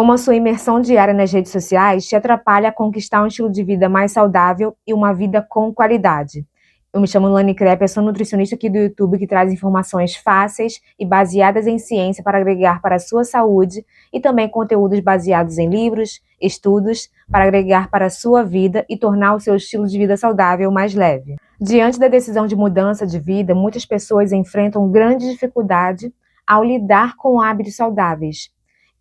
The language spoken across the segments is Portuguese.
Como a sua imersão diária nas redes sociais te atrapalha a conquistar um estilo de vida mais saudável e uma vida com qualidade. Eu me chamo Lani Krepp, eu sou nutricionista aqui do YouTube que traz informações fáceis e baseadas em ciência para agregar para a sua saúde e também conteúdos baseados em livros, estudos, para agregar para a sua vida e tornar o seu estilo de vida saudável mais leve. Diante da decisão de mudança de vida, muitas pessoas enfrentam grande dificuldade ao lidar com hábitos saudáveis.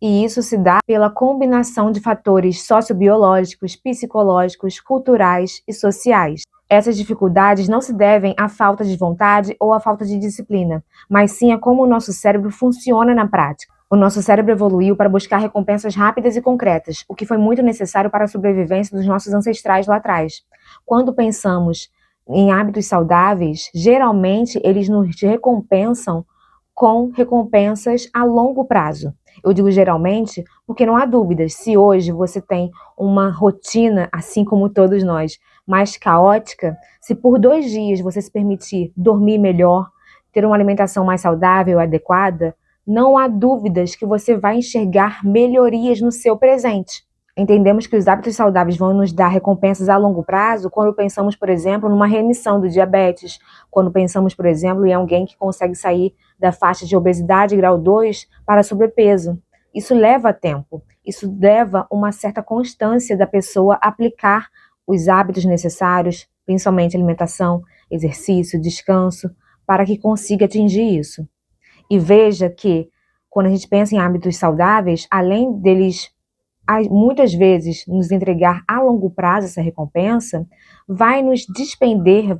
E isso se dá pela combinação de fatores sociobiológicos, psicológicos, culturais e sociais. Essas dificuldades não se devem à falta de vontade ou à falta de disciplina, mas sim a como o nosso cérebro funciona na prática. O nosso cérebro evoluiu para buscar recompensas rápidas e concretas, o que foi muito necessário para a sobrevivência dos nossos ancestrais lá atrás. Quando pensamos em hábitos saudáveis, geralmente eles nos recompensam com recompensas a longo prazo. Eu digo geralmente porque não há dúvidas, se hoje você tem uma rotina, assim como todos nós, mais caótica, se por 2 dias você se permitir dormir melhor, ter uma alimentação mais saudável e adequada, não há dúvidas que você vai enxergar melhorias no seu presente. Entendemos que os hábitos saudáveis vão nos dar recompensas a longo prazo quando pensamos, por exemplo, numa remissão do diabetes, quando pensamos, por exemplo, em alguém que consegue sair da faixa de obesidade grau 2 para sobrepeso. Isso leva tempo, isso leva uma certa constância da pessoa aplicar os hábitos necessários, principalmente alimentação, exercício, descanso, para que consiga atingir isso. E veja que, quando a gente pensa em hábitos saudáveis, além deles muitas vezes nos entregar a longo prazo essa recompensa, vai nos despender,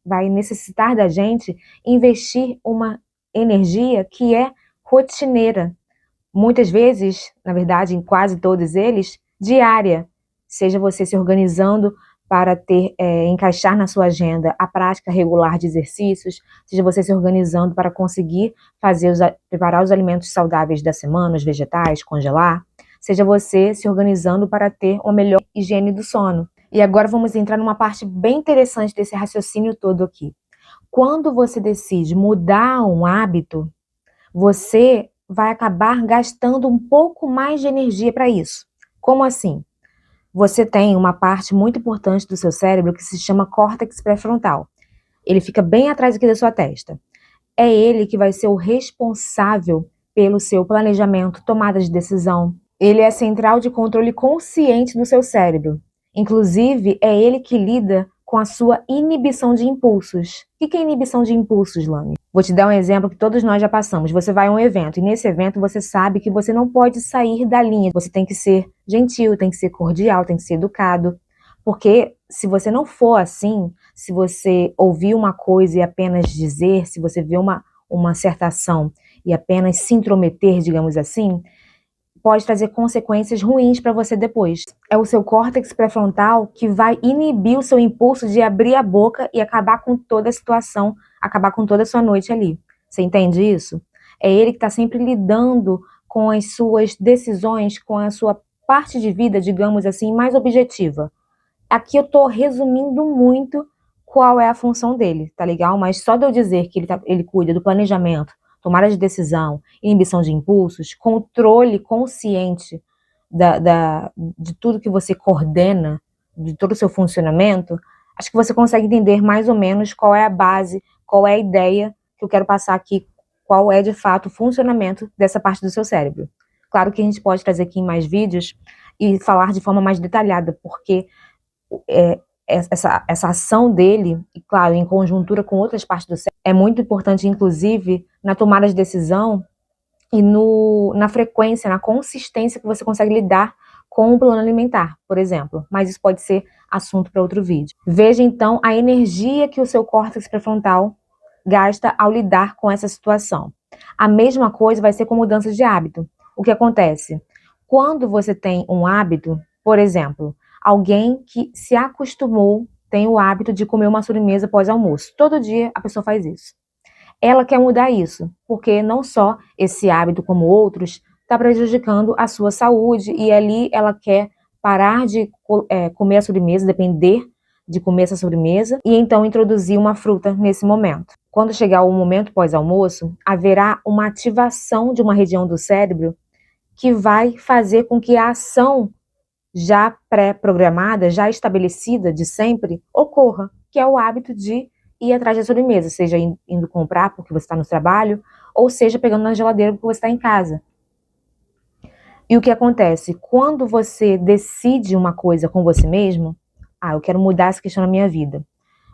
vai necessitar da gente investir uma energia que é rotineira. Muitas vezes, na verdade, em quase todos eles, diária. Seja você se organizando para encaixar na sua agenda a prática regular de exercícios, seja você se organizando para conseguir preparar os alimentos saudáveis da semana, os vegetais, congelar, seja você se organizando para ter uma melhor higiene do sono. E agora vamos entrar numa parte bem interessante desse raciocínio todo aqui. Quando você decide mudar um hábito, você vai acabar gastando um pouco mais de energia para isso. Como assim? Você tem uma parte muito importante do seu cérebro que se chama córtex pré-frontal. Ele fica bem atrás aqui da sua testa. É ele que vai ser o responsável pelo seu planejamento, tomada de decisão. Ele é a central de controle consciente do seu cérebro. Inclusive, é ele que lida com a sua inibição de impulsos. O que é inibição de impulsos, Lani? Vou te dar um exemplo que todos nós já passamos. Você vai a um evento e nesse evento você sabe que você não pode sair da linha. Você tem que ser gentil, tem que ser cordial, tem que ser educado. Porque se você não for assim, se você ouvir uma coisa e apenas dizer, se você vê uma certa ação e apenas se intrometer, digamos assim, pode trazer consequências ruins para você depois. É o seu córtex pré-frontal que vai inibir o seu impulso de abrir a boca e acabar com toda a situação, acabar com toda a sua noite ali. Você entende isso? É ele que está sempre lidando com as suas decisões, com a sua parte de vida, digamos assim, mais objetiva. Aqui eu estou resumindo muito qual é a função dele, tá legal? Mas só de eu dizer que ele cuida do planejamento, tomada de decisão, inibição de impulsos, controle consciente de tudo que você coordena, de todo o seu funcionamento, acho que você consegue entender mais ou menos qual é a base, qual é a ideia que eu quero passar aqui, qual é de fato o funcionamento dessa parte do seu cérebro. Claro que a gente pode trazer aqui em mais vídeos e falar de forma mais detalhada, porque essa ação dele, e claro, em conjuntura com outras partes do cérebro, é muito importante, inclusive, na tomada de decisão e na frequência, na consistência que você consegue lidar com o plano alimentar, por exemplo. Mas isso pode ser assunto para outro vídeo. Veja, então, a energia que o seu córtex pré-frontal gasta ao lidar com essa situação. A mesma coisa vai ser com mudanças de hábito. O que acontece? Quando você tem um hábito, por exemplo, alguém que se acostumou, tem o hábito de comer uma sobremesa pós-almoço. Todo dia a pessoa faz isso. Ela quer mudar isso, porque não só esse hábito, como outros, está prejudicando a sua saúde, e ali ela quer parar de comer a sobremesa, depender de comer essa sobremesa, e então introduzir uma fruta nesse momento. Quando chegar o momento pós-almoço, haverá uma ativação de uma região do cérebro que vai fazer com que a ação já pré-programada, já estabelecida de sempre, ocorra, que é o hábito de ir atrás da sobremesa, seja indo comprar porque você está no trabalho, ou seja pegando na geladeira porque você está em casa. E o que acontece? Quando você decide uma coisa com você mesmo, eu quero mudar essa questão na minha vida.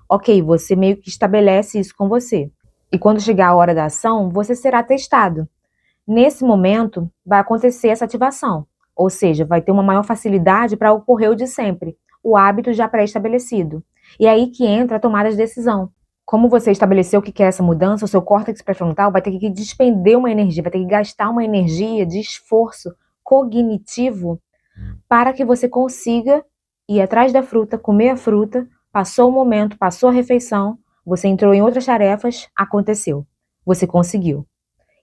Ok, você meio que estabelece isso com você. E quando chegar a hora da ação, você será testado. Nesse momento, vai acontecer essa ativação. Ou seja, vai ter uma maior facilidade para ocorrer o de sempre, o hábito já pré-estabelecido. E é aí que entra a tomada de decisão. Como você estabeleceu o que quer essa mudança, o seu córtex pré-frontal vai ter que despender uma energia, vai ter que gastar uma energia de esforço cognitivo para que você consiga ir atrás da fruta, comer a fruta, passou o momento, passou a refeição, você entrou em outras tarefas, aconteceu. Você conseguiu.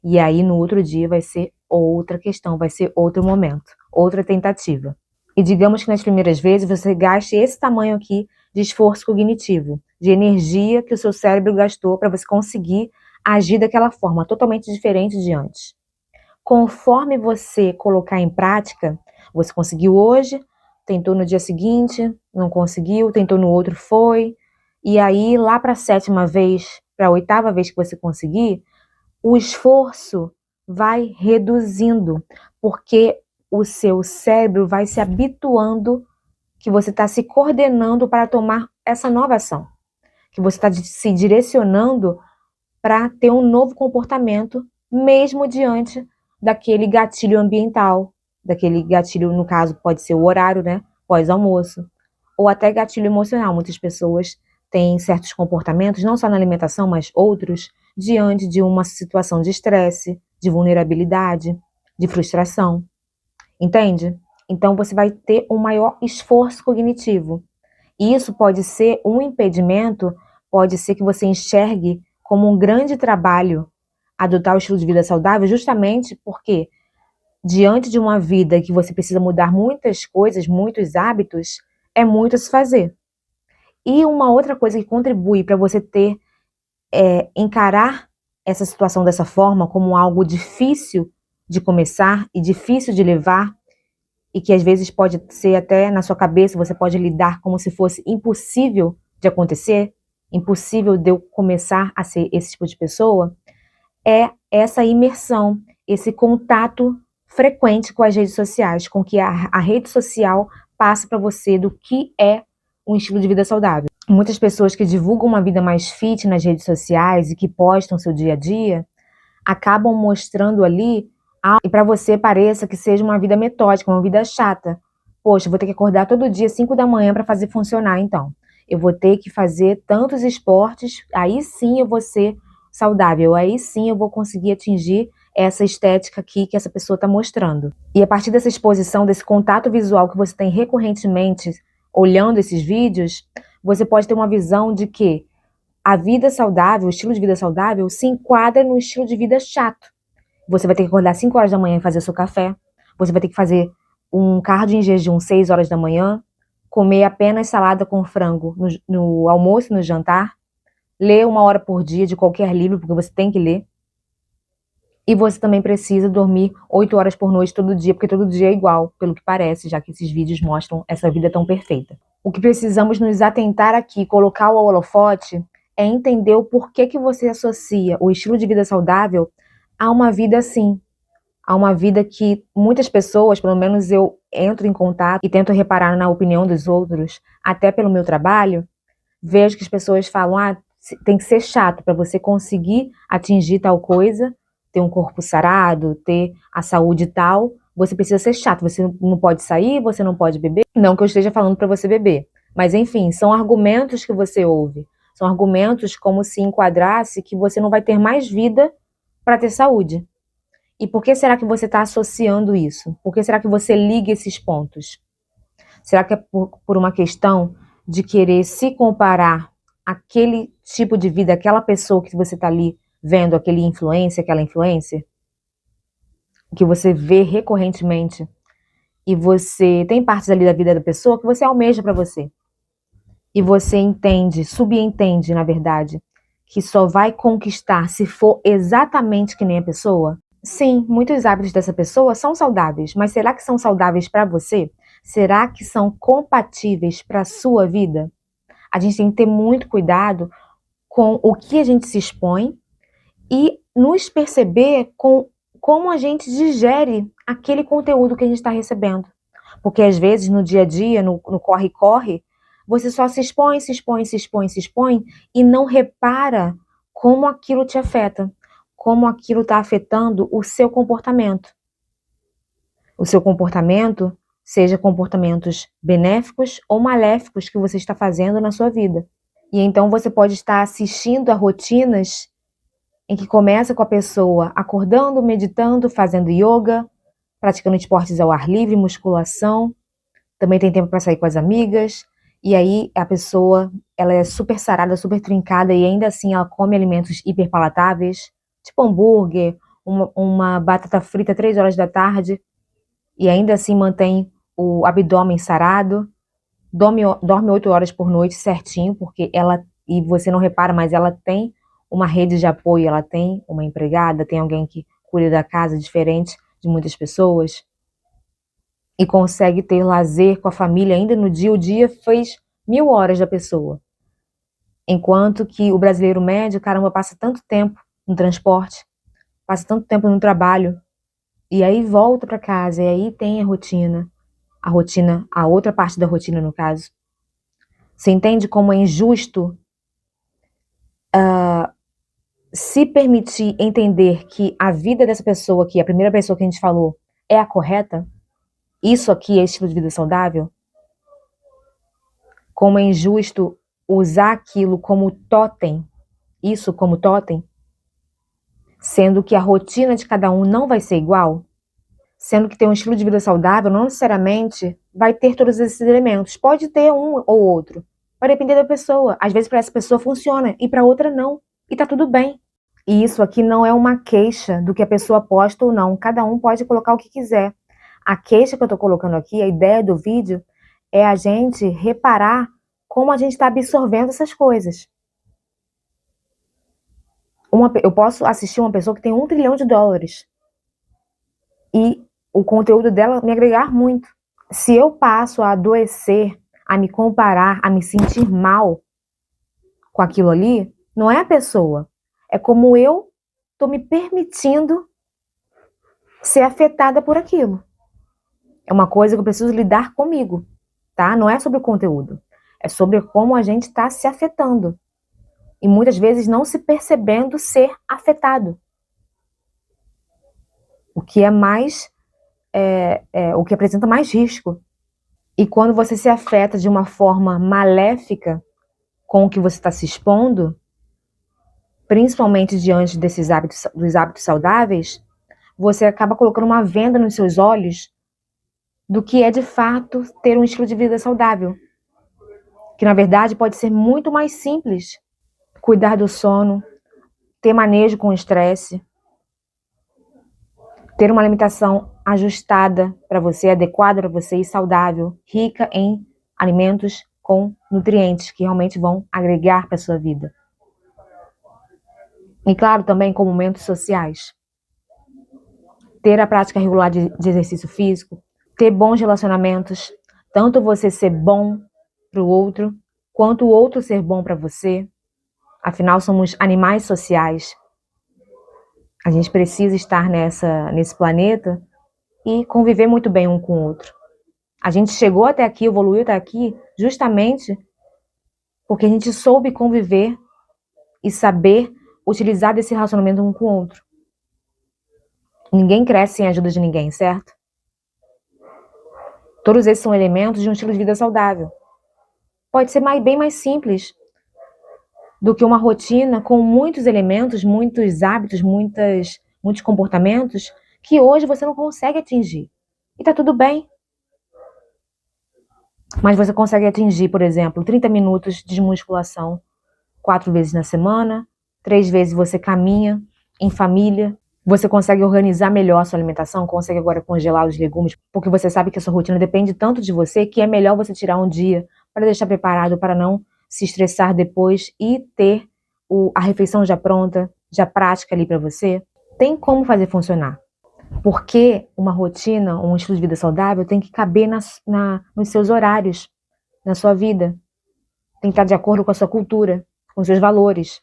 E aí no outro dia vai ser outra questão, vai ser outro momento, outra tentativa. E digamos que nas primeiras vezes você gaste esse tamanho aqui de esforço cognitivo, de energia que o seu cérebro gastou para você conseguir agir daquela forma, totalmente diferente de antes. Conforme você colocar em prática, você conseguiu hoje, tentou no dia seguinte, não conseguiu, tentou no outro, foi. E aí, lá para a 7ª vez, para a 8ª vez que você conseguir, o esforço vai reduzindo, porque o seu cérebro vai se habituando que você está se coordenando para tomar essa nova ação, que você está se direcionando para ter um novo comportamento, mesmo diante daquele gatilho ambiental, daquele gatilho, no caso, pode ser o horário, né, pós-almoço, ou até gatilho emocional. Muitas pessoas têm certos comportamentos, não só na alimentação, mas outros, diante de uma situação de estresse, de vulnerabilidade, de frustração. Entende? Então você vai ter um maior esforço cognitivo. E isso pode ser um impedimento, pode ser que você enxergue como um grande trabalho adotar o estilo de vida saudável, justamente porque diante de uma vida que você precisa mudar muitas coisas, muitos hábitos, é muito a se fazer. E uma outra coisa que contribui para você encarar essa situação dessa forma como algo difícil de começar e difícil de levar, e que às vezes pode ser até na sua cabeça, você pode lidar como se fosse impossível de acontecer, impossível de eu começar a ser esse tipo de pessoa, é essa imersão, esse contato frequente com as redes sociais, com que a rede social passa para você do que é um estilo de vida saudável. Muitas pessoas que divulgam uma vida mais fit nas redes sociais e que postam seu dia a dia, acabam mostrando ali e para você pareça que seja uma vida metódica, uma vida chata. Poxa, eu vou ter que acordar todo dia 5 da manhã para fazer funcionar, então. Eu vou ter que fazer tantos esportes, aí sim eu vou ser saudável, aí sim eu vou conseguir atingir essa estética aqui que essa pessoa está mostrando. E a partir dessa exposição, desse contato visual que você tem recorrentemente olhando esses vídeos, você pode ter uma visão de que a vida saudável, o estilo de vida saudável, se enquadra no estilo de vida chato. Você vai ter que acordar 5 horas da manhã e fazer seu café. Você vai ter que fazer um cardio em jejum 6 horas da manhã. Comer apenas salada com frango no almoço e no jantar. Ler 1 hora por dia de qualquer livro, porque você tem que ler. E você também precisa dormir 8 horas por noite todo dia, porque todo dia é igual, pelo que parece, já que esses vídeos mostram essa vida tão perfeita. O que precisamos nos atentar aqui, colocar o holofote, é entender o porquê que você associa o estilo de vida saudável a uma vida assim, a uma vida que muitas pessoas, pelo menos eu entro em contato e tento reparar na opinião dos outros, até pelo meu trabalho, vejo que as pessoas falam, tem que ser chato para você conseguir atingir tal coisa, ter um corpo sarado, ter a saúde tal, você precisa ser chato, você não pode sair, você não pode beber. Não que eu esteja falando para você beber, mas enfim, são argumentos que você ouve, são argumentos como se enquadrasse que você não vai ter mais vida para ter saúde. E por que será que você está associando isso? Por que será que você liga esses pontos? Será que é por uma questão de querer se comparar àquele tipo de vida, aquela pessoa que você está ali vendo, aquele influencer, aquela influencer, que você vê recorrentemente, e você tem partes ali da vida da pessoa que você almeja para você. E você entende, subentende, na verdade, que só vai conquistar se for exatamente que nem a pessoa? Sim, muitos hábitos dessa pessoa são saudáveis, mas será que são saudáveis para você? Será que são compatíveis para a sua vida? A gente tem que ter muito cuidado com o que a gente se expõe e nos perceber com como a gente digere aquele conteúdo que a gente está recebendo. Porque às vezes no dia a dia, no corre-corre, você só se expõe, se expõe, se expõe, se expõe e não repara como aquilo te afeta, como aquilo está afetando o seu comportamento. O seu comportamento, seja comportamentos benéficos ou maléficos que você está fazendo na sua vida. E então você pode estar assistindo a rotinas em que começa com a pessoa acordando, meditando, fazendo yoga, praticando esportes ao ar livre, musculação, também tem tempo para sair com as amigas, e aí a pessoa, ela é super sarada, super trincada, e ainda assim ela come alimentos hiperpalatáveis, tipo hambúrguer, uma batata frita 3 horas da tarde, e ainda assim mantém o abdômen sarado, dorme 8 horas por noite certinho, porque ela, e você não repara, mas ela tem uma rede de apoio, ela tem uma empregada, tem alguém que cuida da casa, diferente de muitas pessoas, e consegue ter lazer com a família ainda no dia. O dia fez 1.000 horas da pessoa. Enquanto que o brasileiro médio, caramba, passa tanto tempo no transporte, passa tanto tempo no trabalho, e aí volta para casa, e aí tem a rotina, a outra parte da rotina no caso. Você entende como é injusto se permitir entender que a vida dessa pessoa aqui, a primeira pessoa que a gente falou, é a correta? Isso aqui é estilo de vida saudável? Como é injusto usar aquilo como totem, isso como totem, sendo que a rotina de cada um não vai ser igual, sendo que ter um estilo de vida saudável não necessariamente vai ter todos esses elementos. Pode ter um ou outro, vai depender da pessoa. Às vezes para essa pessoa funciona e para outra não, e tá tudo bem. E isso aqui não é uma queixa do que a pessoa posta ou não. Cada um pode colocar o que quiser. A queixa que eu tô colocando aqui, a ideia do vídeo, é a gente reparar como a gente está absorvendo essas coisas. Eu posso assistir uma pessoa que tem 1 trilhão de dólares e o conteúdo dela me agregar muito. Se eu passo a adoecer, a me comparar, a me sentir mal com aquilo ali, não é a pessoa. É como eu tô me permitindo ser afetada por aquilo. É uma coisa que eu preciso lidar comigo, tá? Não é sobre o conteúdo. É sobre como a gente está se afetando. E muitas vezes não se percebendo ser afetado. O que é mais, o que apresenta mais risco. E quando você se afeta de uma forma maléfica com o que você está se expondo, principalmente diante desses hábitos, dos hábitos saudáveis, você acaba colocando uma venda nos seus olhos do que é de fato ter um estilo de vida saudável. Que na verdade pode ser muito mais simples. Cuidar do sono, ter manejo com o estresse, ter uma alimentação ajustada para você, adequada para você e saudável, rica em alimentos com nutrientes que realmente vão agregar para a sua vida. E claro, também com momentos sociais. Ter a prática regular de exercício físico, ter bons relacionamentos, tanto você ser bom para o outro, quanto o outro ser bom para você. Afinal, somos animais sociais. A gente precisa estar nesse planeta e conviver muito bem um com o outro. A gente chegou até aqui, evoluiu até aqui, justamente porque a gente soube conviver e saber utilizar desse relacionamento um com o outro. Ninguém cresce sem a ajuda de ninguém, certo? Todos esses são elementos de um estilo de vida saudável. Pode ser bem mais simples do que uma rotina com muitos elementos, muitos hábitos, muitos comportamentos que hoje você não consegue atingir. E tá tudo bem. Mas você consegue atingir, por exemplo, 30 minutos de musculação 4 vezes na semana, 3 vezes você caminha em família, você consegue organizar melhor a sua alimentação, consegue agora congelar os legumes, porque você sabe que a sua rotina depende tanto de você que é melhor você tirar um dia para deixar preparado, para não se estressar depois e ter a refeição já pronta, já prática ali para você. tem como fazer funcionar. Porque uma rotina, um estilo de vida saudável tem que caber nos seus horários, na sua vida. Tem que estar de acordo com a sua cultura, com os seus valores.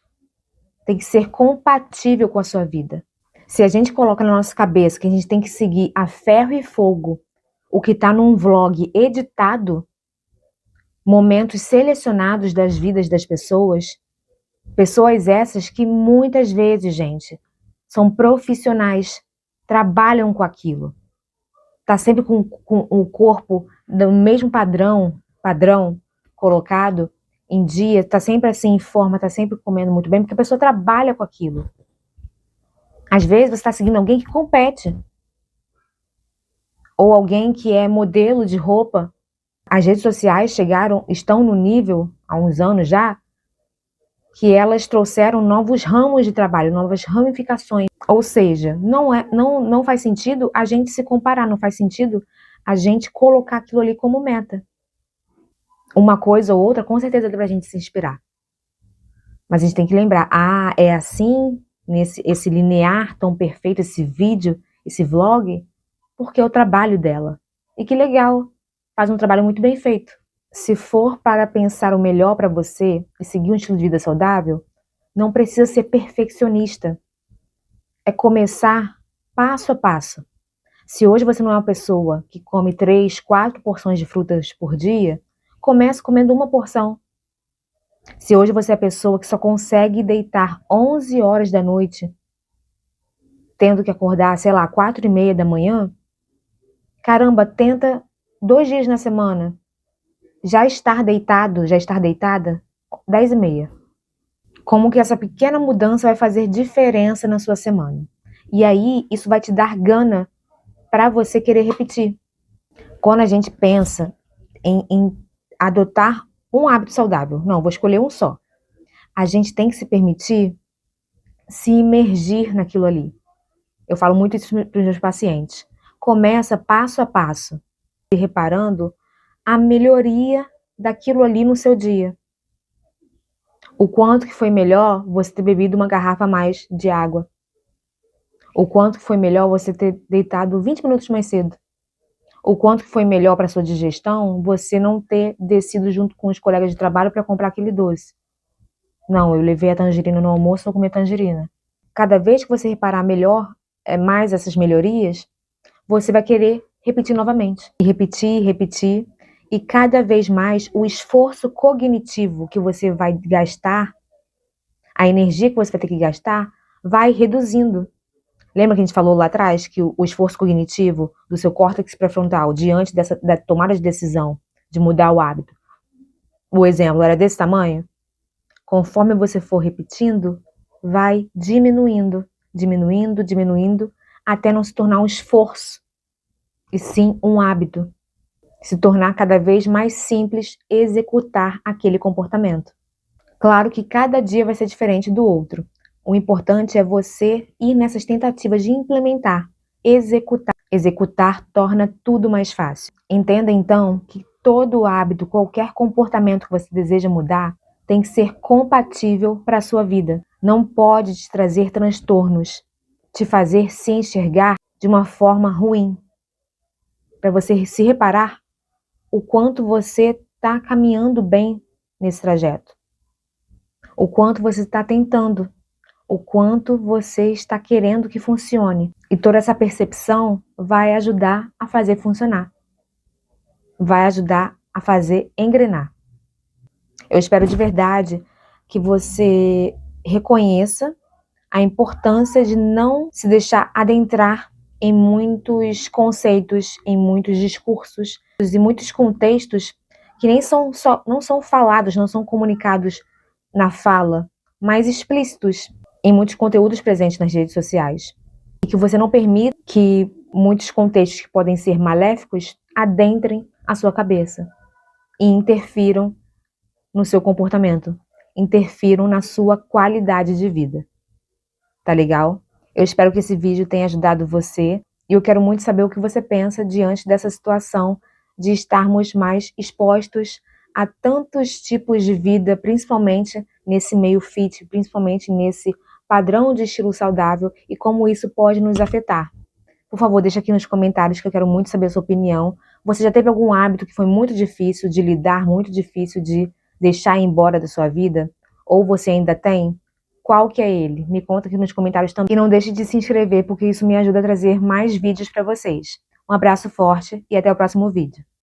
Tem que ser compatível com a sua vida. Se a gente coloca na nossa cabeça que a gente tem que seguir a ferro e fogo o que está num vlog editado, momentos selecionados das vidas das pessoas, pessoas essas que muitas vezes, gente, são profissionais, trabalham com aquilo. Tá sempre com o corpo do mesmo padrão colocado em dia, tá sempre assim em forma, tá sempre comendo muito bem, porque a pessoa trabalha com aquilo. Às vezes você está seguindo alguém que compete, ou alguém que é modelo de roupa. As redes sociais estão no nível, há uns anos já, que elas trouxeram novos ramos de trabalho, novas ramificações. Ou seja, não faz sentido a gente se comparar, não faz sentido a gente colocar aquilo ali como meta. Uma coisa ou outra, com certeza, dá pra gente se inspirar. Mas a gente tem que lembrar, é assim, esse linear tão perfeito, esse vídeo, esse vlog, porque é o trabalho dela. E que legal, faz um trabalho muito bem feito. Se for para pensar o melhor para você e seguir um estilo de vida saudável, não precisa ser perfeccionista. É começar passo a passo. Se hoje você não é uma pessoa que come 3, 4 porções de frutas por dia, comece comendo uma porção. Se hoje você é a pessoa que só consegue deitar 11 horas da noite, tendo que acordar, 4:30 da manhã, caramba, tenta 2 dias na semana. Já estar deitada, 10:30. Como que essa pequena mudança vai fazer diferença na sua semana? E aí, isso vai te dar gana para você querer repetir. Quando a gente pensa em adotar um hábito saudável, não, vou escolher um só. A gente tem que se permitir se imergir naquilo ali. Eu falo muito isso para os meus pacientes. Começa passo a passo, reparando a melhoria daquilo ali no seu dia. O quanto que foi melhor você ter bebido uma garrafa a mais de água. O quanto que foi melhor você ter deitado 20 minutos mais cedo. O quanto que foi melhor para sua digestão você não ter descido junto com os colegas de trabalho para comprar aquele doce. Não, eu levei a tangerina no almoço, vou comer tangerina. Cada vez que você reparar mais essas melhorias, você vai querer repetir novamente. E repetir. E cada vez mais o esforço cognitivo que você vai gastar, a energia que você vai ter que gastar, vai reduzindo. Lembra que a gente falou lá atrás que o esforço cognitivo do seu córtex pré-frontal diante da tomada de decisão de mudar o hábito, o exemplo era desse tamanho? Conforme você for repetindo, vai diminuindo, até não se tornar um esforço, e sim um hábito. Se tornar cada vez mais simples executar aquele comportamento. Claro que cada dia vai ser diferente do outro. O importante é você ir nessas tentativas de implementar, executar. Executar torna tudo mais fácil. Entenda então que todo hábito, qualquer comportamento que você deseja mudar, tem que ser compatível para a sua vida. Não pode te trazer transtornos, te fazer se enxergar de uma forma ruim. Para você se reparar o quanto você está caminhando bem nesse trajeto. O quanto você está tentando. O quanto você está querendo que funcione. E toda essa percepção vai ajudar a fazer funcionar. Vai ajudar a fazer engrenar. Eu espero de verdade que você reconheça a importância de não se deixar adentrar em muitos conceitos, em muitos discursos e muitos contextos que não são falados, não são comunicados na fala, mas explícitos em muitos conteúdos presentes nas redes sociais. E que você não permita que muitos contextos que podem ser maléficos adentrem a sua cabeça e interfiram no seu comportamento, interfiram na sua qualidade de vida. Tá legal? Eu espero que esse vídeo tenha ajudado você e eu quero muito saber o que você pensa diante dessa situação de estarmos mais expostos a tantos tipos de vida, principalmente nesse meio fit, principalmente nesse padrão de estilo saudável e como isso pode nos afetar. Por favor, deixa aqui nos comentários que eu quero muito saber a sua opinião. Você já teve algum hábito que foi muito difícil de lidar, muito difícil de deixar ir embora da sua vida? Ou você ainda tem? Qual que é ele? Me conta aqui nos comentários também. E não deixe de se inscrever, porque isso me ajuda a trazer mais vídeos para vocês. Um abraço forte e até o próximo vídeo.